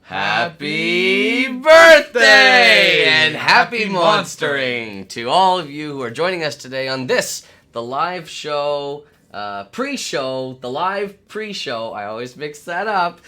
Happy birthday and happy monstering to all of you who are joining us today on this, the live show, pre-show, the live pre-show, I always mix that up,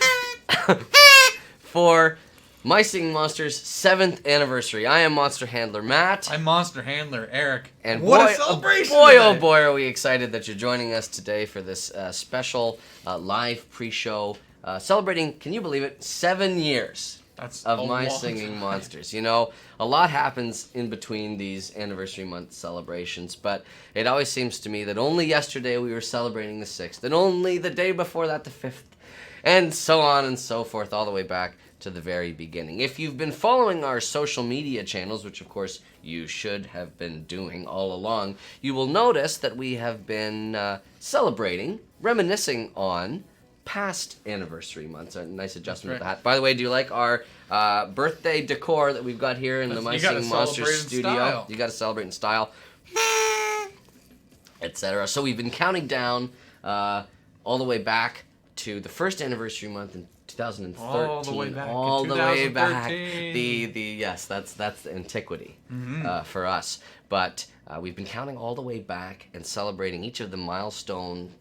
for My Singing Monsters' 7th anniversary. I am Monster Handler Matt. I'm Monster Handler Eric. And what a celebration oh boy, are we excited that you're joining us today for this special live pre-show celebrating, can you believe it, 7 years of My Singing Monsters. You know, a lot happens in between these anniversary month celebrations, but it always seems to me that only yesterday we were celebrating the 6th, and only the day before that the 5th, and so on and so forth, all the way back to the very beginning. If you've been following our social media channels, which of course you should have been doing all along, you will notice that we have been celebrating, reminiscing on past anniversary months. A nice adjustment with the hat. By the way, do you like our birthday decor that we've got here in the My Singing Monsters studio? You got to celebrate in style, etc. So we've been counting down all the way back to the first anniversary month in 2013. All the way back. All the way back. Yes, that's the antiquity for us. But we've been counting all the way back and celebrating each of the milestone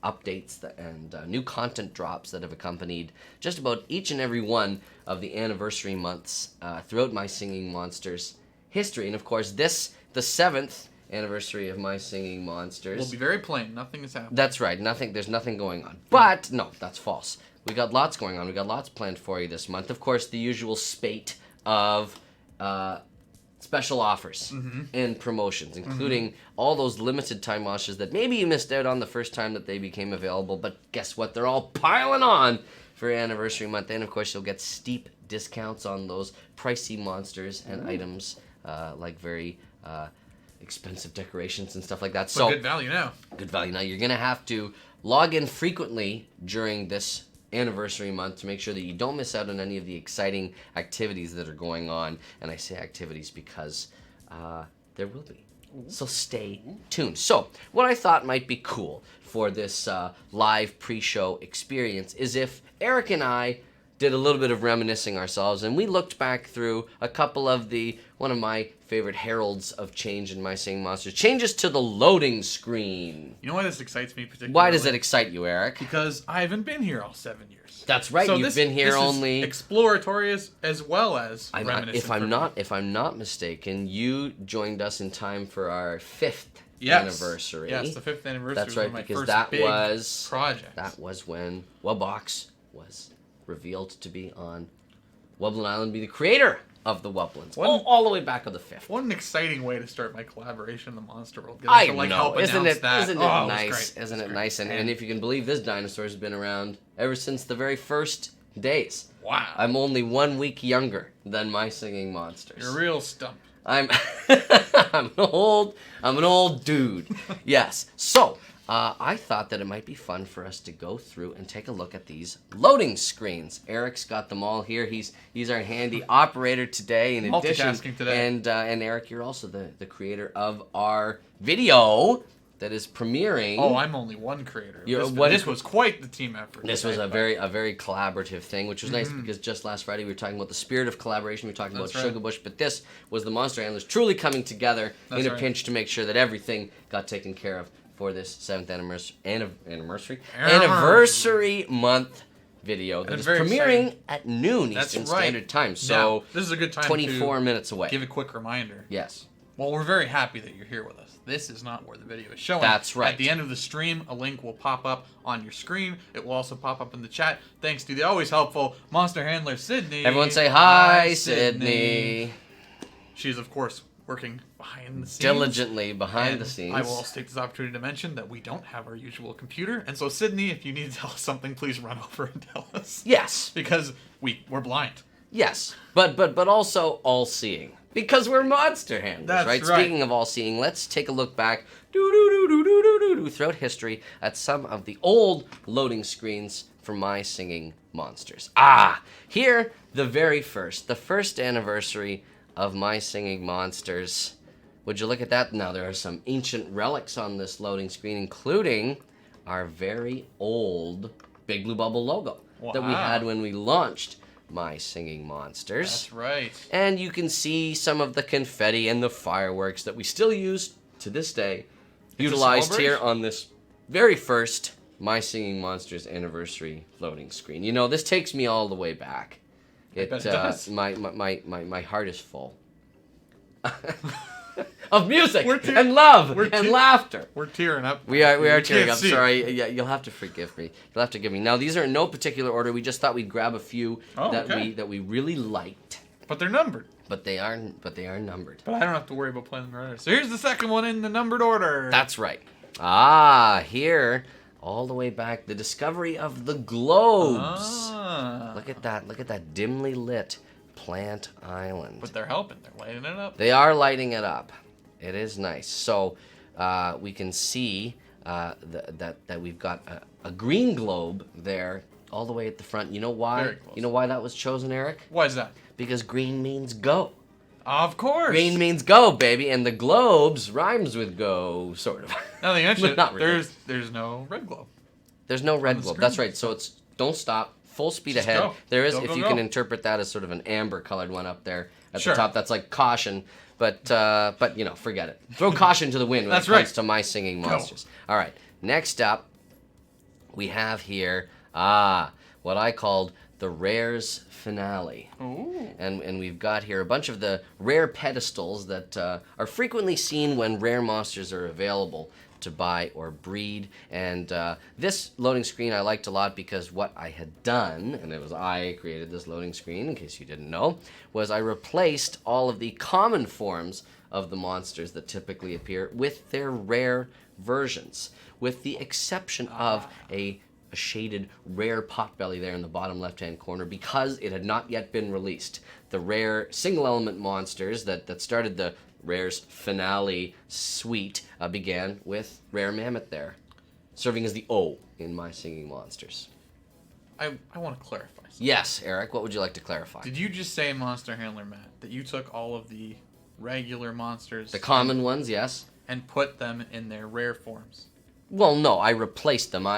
updates and new content drops that have accompanied just about each and every one of the anniversary months throughout My Singing Monsters history. And of course, this, the 7th anniversary of My Singing Monsters, will be very plain. Nothing is happening. That's right. There's nothing going on. But no, that's false. We got lots going on. We got lots planned for you this month. Of course, the usual spate of special offers and promotions, including all those limited time launches that maybe you missed out on the first time that they became available, but guess what? They're all piling on for anniversary month. And of course, you'll get steep discounts on those pricey monsters and items like very expensive decorations and stuff like that. So good value now. Good value now. You're going to have to log in frequently during this anniversary month to make sure that you don't miss out on any of the exciting activities that are going on. And I say activities because there will be. So stay tuned. So what I thought might be cool for this live pre-show experience is if Eric and I did a little bit of reminiscing ourselves, and we looked back through a couple of one of my favorite heralds of change in My Singing Monsters, changes to the loading screen. You know why this excites me particularly? Why does it excite you, Eric? Because I haven't been here all 7 years. That's right. So You've been here this only is exploratory as well as reminiscent. If I'm not mistaken, you joined us in time for our 5th anniversary. Yes, the 5th anniversary. That's right, was my because first that big was project. That was when Wubbox was revealed to be on Wublin Island, be the creator of the Wublins, all the way back of the 5th. What an exciting way to start my collaboration in the Monster World. I to, know, help isn't it that. nice? Isn't it nice? And if you can believe, this dinosaur has been around ever since the very first days. Wow. I'm only 1 week younger than My Singing Monsters. You're a real stump. I'm an old dude. Yes. So I thought that it might be fun for us to go through and take a look at these loading screens. Eric's got them all here. He's our handy operator today. In addition, multitasking today. And Eric, you're also the creator of our video that is premiering. Oh, I'm only one creator. This was quite the team effort. This was a very collaborative thing, which was nice because just last Friday we were talking about the spirit of collaboration. We were talking about Sugar Bush, but this was the Monster Handlers truly coming together in a pinch to make sure that everything got taken care of for this 7th anniversary month video that is premiering at noon Eastern Standard Time. So now, this is a good time 24 minutes away. Give a quick reminder. Yes. Well, we're very happy that you're here with us. This is not where the video is showing. That's right. At the end of the stream, a link will pop up on your screen. It will also pop up in the chat. Thanks to the always helpful Monster Handler, Sydney. Everyone say hi, Sydney. She's, of course, working behind the scenes. Diligently behind the scenes. I will also take this opportunity to mention that we don't have our usual computer. And so, Sydney, if you need to tell us something, please run over and tell us. Yes. Because we're blind. Yes. But also all-seeing. Because we're monster handlers, That's right? right? Speaking of all-seeing, let's take a look back throughout history at some of the old loading screens for My Singing Monsters. Here, the first anniversary of My Singing Monsters. Would you look at that? Now, there are some ancient relics on this loading screen, including our very old Big Blue Bubble logo that we had when we launched My Singing Monsters. That's right. And you can see some of the confetti and the fireworks that we still use to this day, utilized here on this very first My Singing Monsters anniversary loading screen. You know, this takes me all the way back. It does. My heart is full. Of music and love and laughter. We're tearing up. We are tearing up. Sorry, yeah, you'll have to forgive me. You'll have to give me. Now these are in no particular order. We just thought we'd grab a few that we really liked. But they're numbered. But they are numbered. But I don't have to worry about playing the order. So here's the second one in the numbered order. That's right. Here, all the way back, the discovery of the globes. Look at that. Look at that dimly lit Plant Island. But they're helping. They're lighting it up. They are lighting it up. It is nice. So we can see that we've got a green globe there all the way at the front. You know why? Very close. You know why that was chosen, Eric? Why is that? Because green means go. Of course. Green means go, baby, and the globes rhymes with go, sort of. Now that you mention it, Not really. there's no red globe. There's no red globe. That's right. So it's don't stop, full speed Just ahead. go. There is, Go, if go, you go. can interpret that as sort of an amber-colored one up there at Sure. the top. That's like caution, but you know, forget it. Throw caution to the wind when That's it comes right. to My Singing Monsters. All right. Next up, we have here what I called the Rares Finale. Ooh. And we've got here a bunch of the rare pedestals that are frequently seen when rare monsters are available to buy or breed. And this loading screen I liked a lot because what I had done, and it was I created this loading screen in case you didn't know, was I replaced all of the common forms of the monsters that typically appear with their rare versions, with the exception of a shaded rare potbelly there in the bottom left-hand corner because it had not yet been released. The rare single-element monsters that started the Rares Finale suite began with Rare Mammoth there, serving as the O in My Singing Monsters. I want to clarify something. Yes, Eric, what would you like to clarify? Did you just say, Monster Handler Matt, that you took all of the regular monsters... The common ones, yes. ...and put them in their rare forms? Well, no, I replaced them. I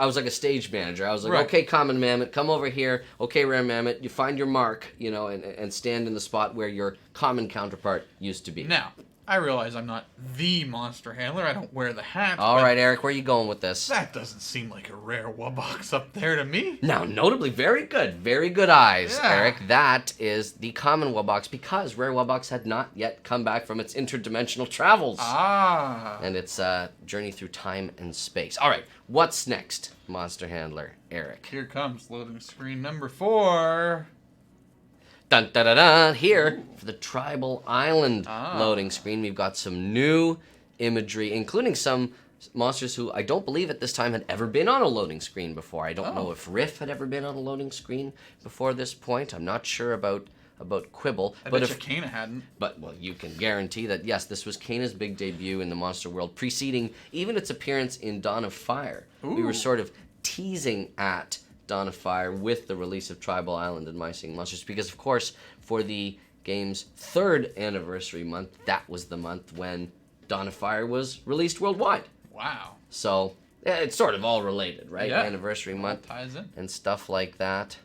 was like a stage manager. I was like, Right. okay, Common Mammoth, come over here. Okay, Rare Mammoth, you find your mark, you know, and stand in the spot where your common counterpart used to be. Now, I realize I'm not the monster handler. I don't wear the hat. All but right, Eric, where are you going with this? That doesn't seem like a rare Wubbox up there to me. Now, notably, very good eyes, Yeah. Eric. That is the common Wubbox because Rare Wubbox had not yet come back from its interdimensional travels. And its journey through time and space. All right, what's next, Monster Handler, Eric? Here comes loading screen number 4. Dun, dun, dun, dun. Here, for the Tribal Island loading screen, we've got some new imagery, including some monsters who I don't believe at this time had ever been on a loading screen before. I don't know if Riff had ever been on a loading screen before this point. I'm not sure about Quibble. I bet you Kana hadn't. But, well, you can guarantee that, yes, this was Kana's big debut in the monster world, preceding even its appearance in Dawn of Fire. Ooh. We were sort of teasing at Dawn of Fire with the release of Tribal Island and My Singing Monsters because, of course, for the game's 3rd anniversary month, that was the month when Dawn of Fire was released worldwide. Wow. So, it's sort of all related, right? Yeah. Anniversary month Ties in. and stuff like that.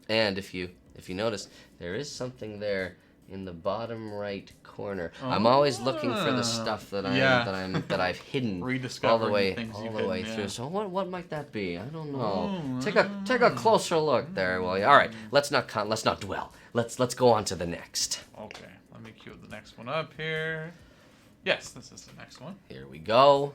And if you notice, there is something there in the bottom right corner. I'm always looking for the stuff that I've hidden all the way through. So what might that be? I don't know. Take a closer look there, will you? All right, let's not dwell. Let's go on to the next. Okay, let me cue the next one up here. Yes, this is the next one. Here we go.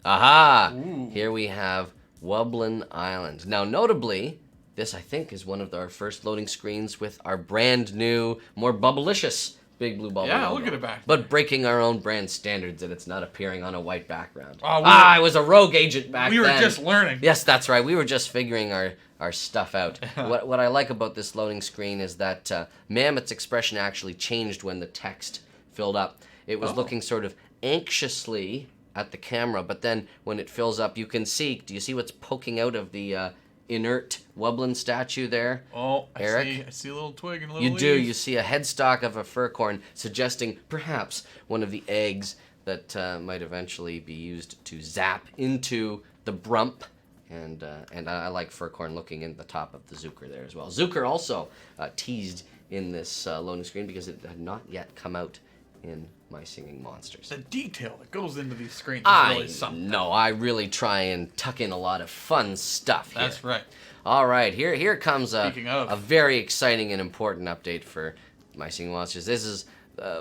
Aha! Ooh. Here we have Wublin Island. Now, notably, this, I think, is one of our first loading screens with our brand new, more bubblicious Big Blue Bubble. Yeah, logo. look at it back But breaking our own brand standards that it's not appearing on a white background. Oh, I was a rogue agent back then. We were just learning. Yes, that's right. We were just figuring our stuff out. What I like about this loading screen is that Mammoth's expression actually changed when the text filled up. It was looking sort of anxiously at the camera, but then when it fills up, you can see, do you see what's poking out of the inert Wublin statue there? Oh, Eric? I see a little twig and a little You do. leaf. You see a headstock of a fir-corn, suggesting perhaps one of the eggs that might eventually be used to zap into the Brump And I like Furcorn looking in the top of the Zucker there as well. Zucker also teased in this loading screen because it had not yet come out in My Singing Monsters. The detail that goes into these screens is really something. No, I really try and tuck in a lot of fun stuff here. That's right. All right, here comes a very exciting and important update for My Singing Monsters. This is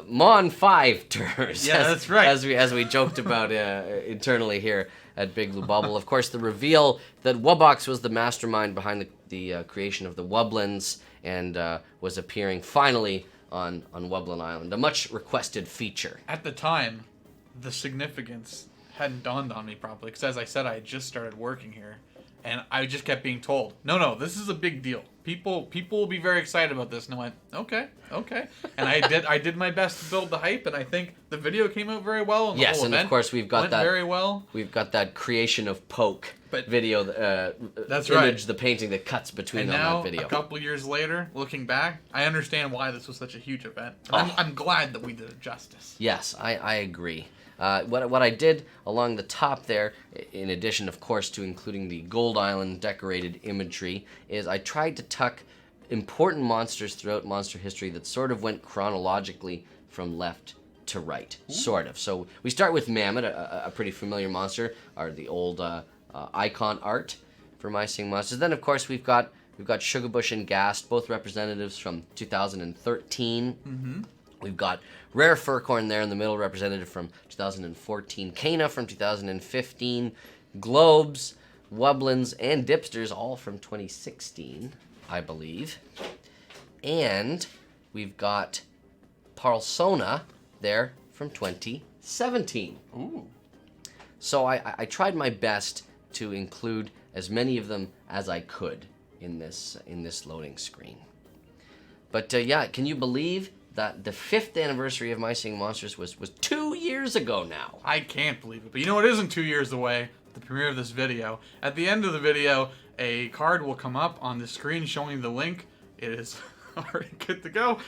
Mon 5 tours. Yeah, that's right. As we joked about internally here at Big Blue Bubble. Of course, the reveal that Wubbox was the mastermind behind the creation of the Wubblins and was appearing finally on Wubblin Island, a much requested feature. At the time, the significance hadn't dawned on me properly, because as I said, I had just started working here, and I just kept being told, no, this is a big deal. People will be very excited about this. And I went, okay. And I did my best to build the hype, and I think the video came out very well. And the whole event of course we've got that very well. We've got that creation of Poke video, that's image, right. The painting that cuts between and on now, that video. A couple years later, looking back, I understand why this was such a huge event. I'm glad that we did it justice. Yes, I agree. What I did along the top there, in addition, of course, to including the Gold Island decorated imagery, is I tried to tuck important monsters throughout monster history that sort of went chronologically from left to right, sort of. So we start with Mammoth, a pretty familiar monster, or the old icon art for My Singing Monsters. Then, of course, we've got Sugarbush and Ghast, both representatives from 2013. Mm-hmm. We've got Rare Furcorn there in the middle, representative from 2014. Kana from 2015. Globes, Wubblins, and Dipsters, all from 2016, I believe. And we've got Parsona there from 2017. Ooh. So I tried my best to include as many of them as I could in this loading screen. But yeah, can you believe that the 5th anniversary of My Singing Monsters was 2 years ago now? I can't believe it. But you know what isn't 2 years away? The premiere of this video. At the end of the video, a card will come up on the screen showing the link. It is already good to go.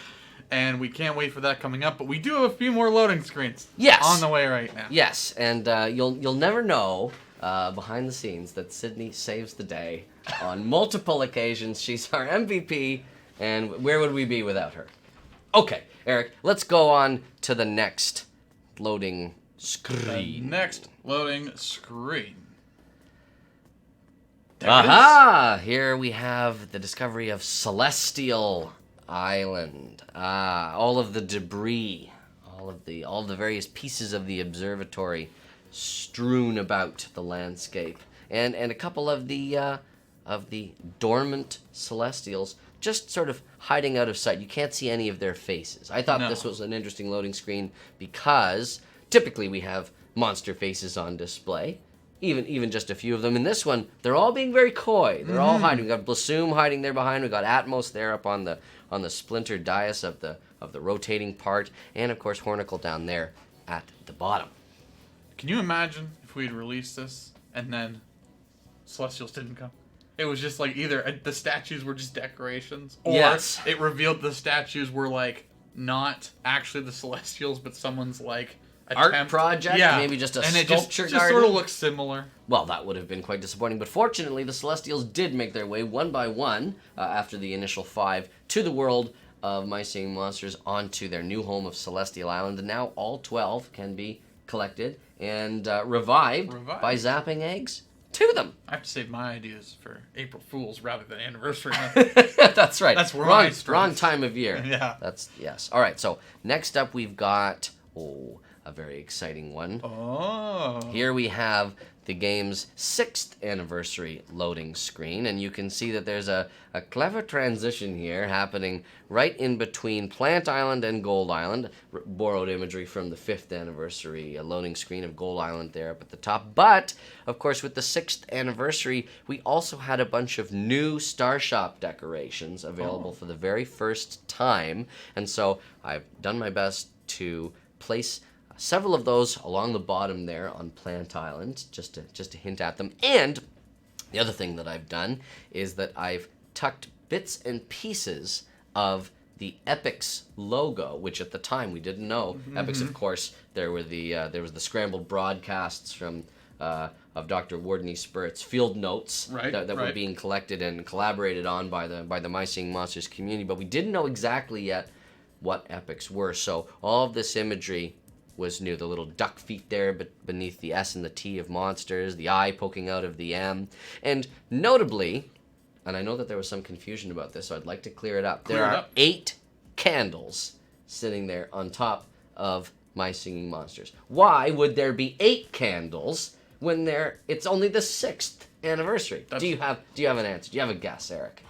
And we can't wait for that coming up. But we do have a few more loading screens on the way right now. Yes, and you'll never know behind the scenes that Sydney saves the day on multiple occasions. She's our MVP, and where would we be without her? Okay, Eric, let's go on to the next loading screen. The next loading screen. Aha! Here we have the discovery of Celestial Island. All of the debris, all of the various pieces of the observatory strewn about the landscape, and a couple of the dormant Celestials just sort of hiding out of sight. You can't see any of their faces. I thought this was an interesting loading screen because typically we have monster faces on display, even just a few of them. In this one, they're all being very coy. They're all hiding. We've got Blossom hiding there behind. We've got Atmos there up on the splintered dais of the rotating part, and of course Hornicle down there at the bottom. Can you imagine if we had released this and then Celestials didn't come? It was just like either the statues were just decorations, or it revealed the statues were like not actually the Celestials, but someone's like art project, maybe just a sculpture and it just sort of looks similar. Well, that would have been quite disappointing, but fortunately the Celestials did make their way one by one after the initial 5 to the world of My Singing Monsters onto their new home of Celestial Island, and now all 12 can be collected and revived by zapping eggs to them. I have to save my ideas for April Fools rather than anniversary. That's right. That's wrong. Wrong time of year. Yeah. Yes. All right. So next up, we've got a very exciting one. Oh. Here we have the game's 6th anniversary loading screen, and you can see that there's a clever transition here happening right in between Plant Island and Gold Island. Borrowed imagery from the 5th anniversary loading screen of Gold Island there up at the top. But, of course, with the 6th anniversary, we also had a bunch of new Star Shop decorations available for the very first time. And so I've done my best to place several of those along the bottom there on Plant Island, just to hint at them. And the other thing that I've done is that I've tucked bits and pieces of the Epix logo, which at the time we didn't know. Epix, of course, there was the scrambled broadcasts from of Dr. Wardney Spurt's field notes that were right. being collected and collaborated on by the My Singing Monsters community, but we didn't know exactly yet what epics were. So all of this imagery was new. The little duck feet there beneath the S and the T of monsters, the eye poking out of the M, and notably, and I know that there was some confusion about this, so I'd like to clear it up. There are 8 candles sitting there on top of My Singing Monsters. Why would there be 8 candles when it's only the 6th anniversary? Do you have an answer? Do you have a guess, Eric?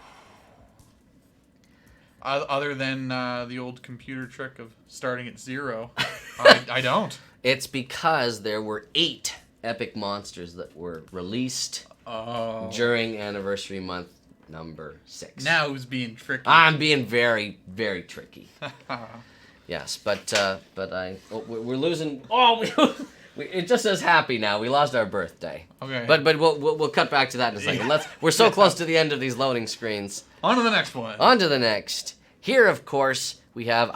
Other than the old computer trick of starting at 0, I don't. It's because there were 8 epic monsters that were released during anniversary month number 6. Now who's being tricky? I'm being very, very tricky. Yes, but we're losing. It just says happy now. We lost our birthday. Okay. But we'll cut back to that in a second. We're so close to the end of these loading screens. On to the next one. On to the next. Here, of course, we have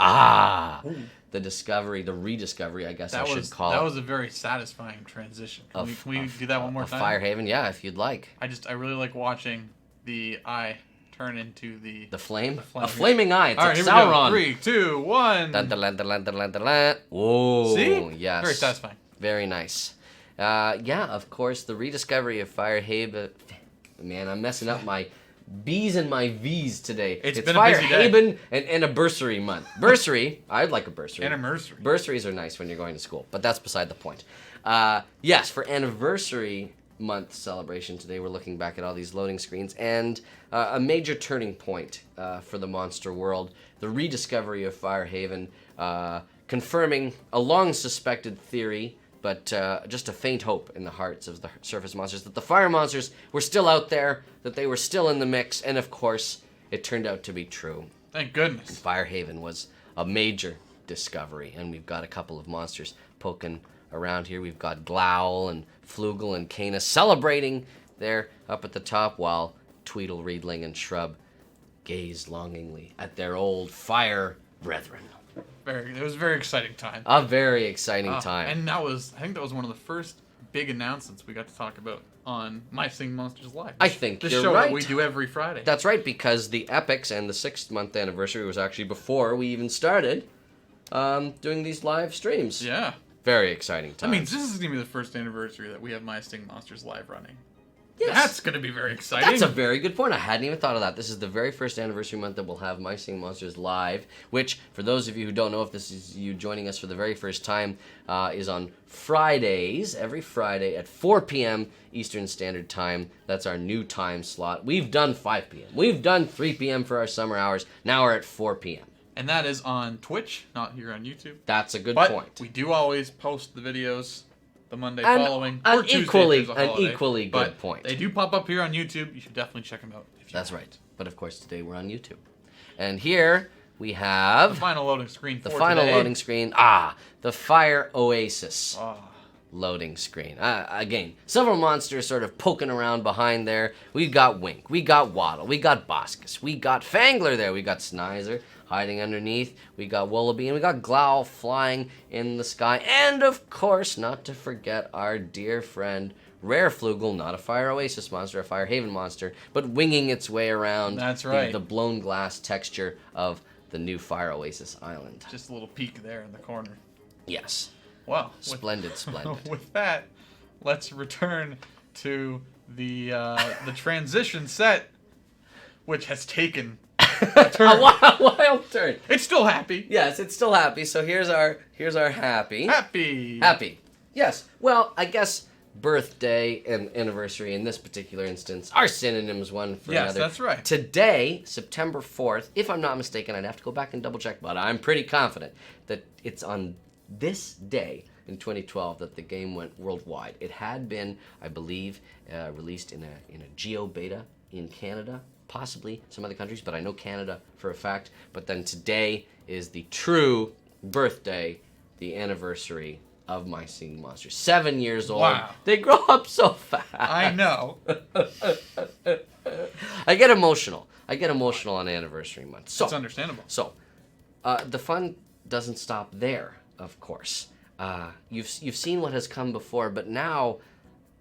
the rediscovery, I guess I should call it. That was a very satisfying transition. Can we do that one more time? Firehaven, yeah, if you'd like. I really like watching the eye turn into the flame. A flaming eye. It's all like right, Sauron. Here we go. 3, 2, 1. Dun, dun, dun, dun, dun, dun, dun. Whoa. See? Yes. Very satisfying. Very nice. Yeah, of course, the rediscovery of Firehaven. Man, I'm messing up my B's and my V's today. It's been a busy day. Firehaven and a bursary month. Bursary, I'd like a bursary. Anniversary. Bursaries are nice when you're going to school, but that's beside the point. Yes, for anniversary month celebration today, we're looking back at all these loading screens and a major turning point for the monster world, the rediscovery of Firehaven, confirming a long suspected theory, but just a faint hope in the hearts of the surface monsters that the fire monsters were still out there, that they were still in the mix, and of course it turned out to be true. Thank goodness. Firehaven was a major discovery, and we've got a couple of monsters poking around here. We've got Glowl and Flugel and Canis celebrating there up at the top, while Tweedle, Reedling, and Shrub gaze longingly at their old fire brethren. It was a very exciting time. A very exciting time. And I think that was one of the first big announcements we got to talk about on My Singing Monsters Live. I think the you're show right. that we do every Friday. That's right, because the Epics and the 6th month anniversary was actually before we even started doing these live streams. Yeah. Very exciting time. That means this is going to be the first anniversary that we have My Singing Monsters Live running. Yes. That's going to be very exciting. That's a very good point. I hadn't even thought of that. This is the very first anniversary month that we'll have My Singing Monsters Live, which, for those of you who don't know, if this is you joining us for the very first time, is on Fridays, every Friday at 4 p.m. Eastern Standard Time. That's our new time slot. We've done 5 p.m. We've done 3 p.m. for our summer hours. Now we're at 4 p.m. And that is on Twitch, not here on YouTube. That's a good but point. We do always post the videos the Monday And following. An or Tuesday equally, if there's a holiday. an equally good but point. They do pop up here on YouTube. You should definitely check them out. That's right. But of course, today we're on YouTube. And here we have the final loading screen for the final today. loading screen. The Fire Oasis. Loading screen. Again, several monsters sort of poking around behind there. We've got Wink, we got Waddle, we got Boscus, we got Fangler there, we got Snizer hiding underneath, we got Wallaby, and we got Glowl flying in the sky, and of course, not to forget our dear friend Rare Flugel, not a Fire Oasis monster, a Fire Haven monster, but winging its way around. That's right. The blown glass texture of the new Fire Oasis Island. Just a little peek there in the corner. Yes. Wow. Splendid. With that, let's return to the transition set, which has taken a turn. A wild turn. It's still happy. Yes, it's still happy. So here's our happy. Happy. Yes. Well, I guess birthday and anniversary in this particular instance are synonyms one for another. Yes, that's right. Today, September 4th, if I'm not mistaken, I'd have to go back and double check, but I'm pretty confident that it's on this day in 2012 that the game went worldwide. It had been, I believe, released in a geo beta in Canada, possibly some other countries, but I know Canada for a fact. But then today is the true birthday, the anniversary of My Singing Monsters. 7 years old. Wow. They grow up so fast. I know. I get emotional. On anniversary month. So, it's understandable. So, the fun doesn't stop there. Of course, you've seen what has come before, but now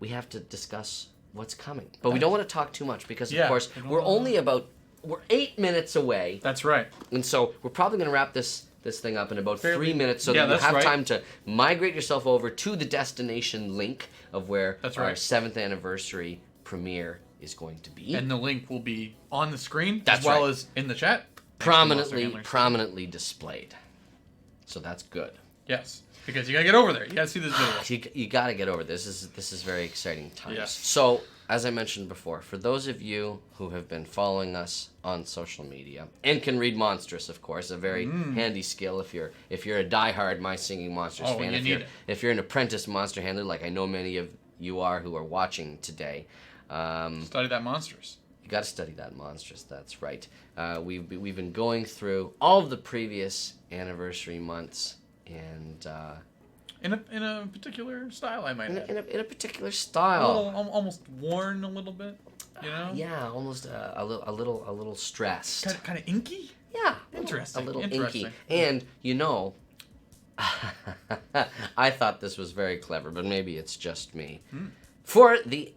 we have to discuss what's coming. But we don't want to talk too much because, of course, we're 8 minutes away. That's right. And so we're probably going to wrap this thing up in about 3 minutes so that you that's have right. time to migrate yourself over to the destination link of where That's our right. 7th anniversary premiere is going to be. And the link will be on the screen That's as well right. as in the chat. Prominently displayed. So that's good. Yes, because you gotta get over there. You gotta see this video. You got to get over this. This is very exciting times. Yes. So, as I mentioned before, for those of you who have been following us on social media and can read Monstrous, of course, a very handy skill if you're a diehard My Singing Monsters fan. If you're an apprentice monster handler, like I know many of you are who are watching today. Study that Monsters. You got to study that Monstrous. That's right. We've been going through all of the previous anniversary months and. In a particular style, I might add. In a particular style. Almost worn a little bit, you know? Yeah, almost a little stressed. Kind of inky? Yeah. Interesting. A little Interesting. inky. And, you know, I thought this was very clever, but maybe it's just me. For the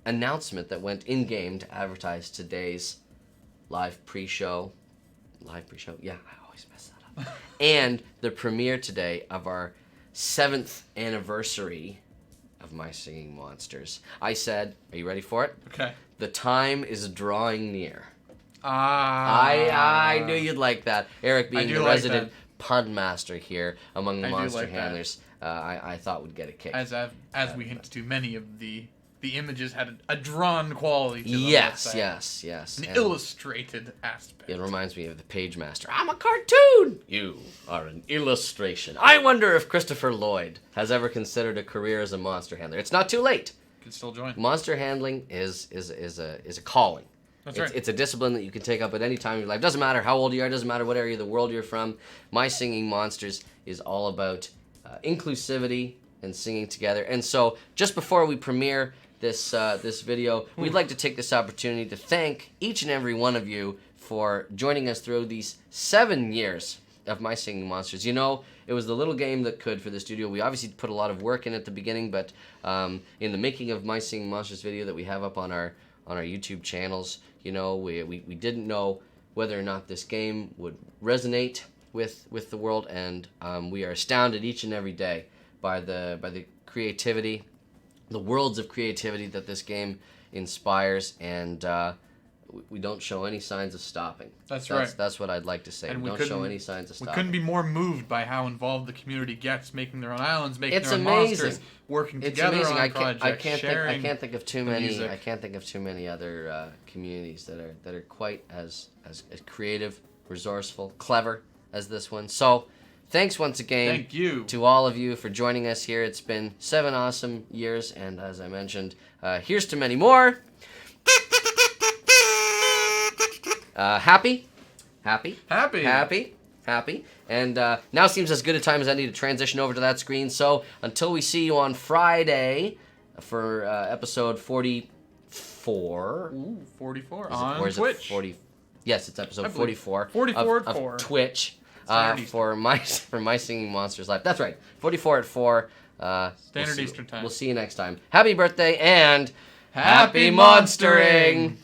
announcement that went in-game to advertise today's live pre-show, yeah, I always mess that up, and the premiere today of our 7th anniversary of My Singing Monsters. I said, are you ready for it? Okay. The time is drawing near. Ah. I knew you'd like that. Eric being the resident pun master here among the monster handlers, I thought would get a kick. As we hinted to, many of the images had a drawn quality to them. Yes. An illustrated aspect. It reminds me of the Page Master. I'm a cartoon! You are an illustration. I wonder if Christopher Lloyd has ever considered a career as a monster handler. It's not too late. You can still join. Monster handling is a calling. That's right. It's a discipline that you can take up at any time in your life. Doesn't matter how old you are. Doesn't matter what area of the world you're from. My Singing Monsters is all about inclusivity and singing together. And so, just before we premiere this video, we'd like to take this opportunity to thank each and every one of you for joining us through these 7 years of My Singing Monsters. You know, it was the little game that could for the studio. We obviously put a lot of work in at the beginning, but in the making of My Singing Monsters video that we have up on our YouTube channels, you know, we didn't know whether or not this game would resonate with the world, and we are astounded each and every day by the creativity, the worlds of creativity that this game inspires, and we don't show any signs of stopping. That's right. That's what I'd like to say. And we don't show any signs of stopping. We couldn't be more moved by how involved the community gets, making their own islands, making It's their own amazing. monsters, working It's together amazing. on projects, I can't think of too many. music. I can't think of too many other communities that are quite as creative, resourceful, clever as this one. So, thanks once again. Thank you to all of you for joining us here. It's been 7 awesome years, and as I mentioned, here's to many more. Happy. And now seems as good a time as any to transition over to that screen. So until we see you on Friday for episode 44. Ooh, 44 Or on is Twitch. It 40? Yes, it's episode 44. 44 of at 4. Twitch for my Singing Monsters Live. That's right. 44 at 4. Standard Eastern Time. We'll see you next time. Happy birthday and Happy monstering!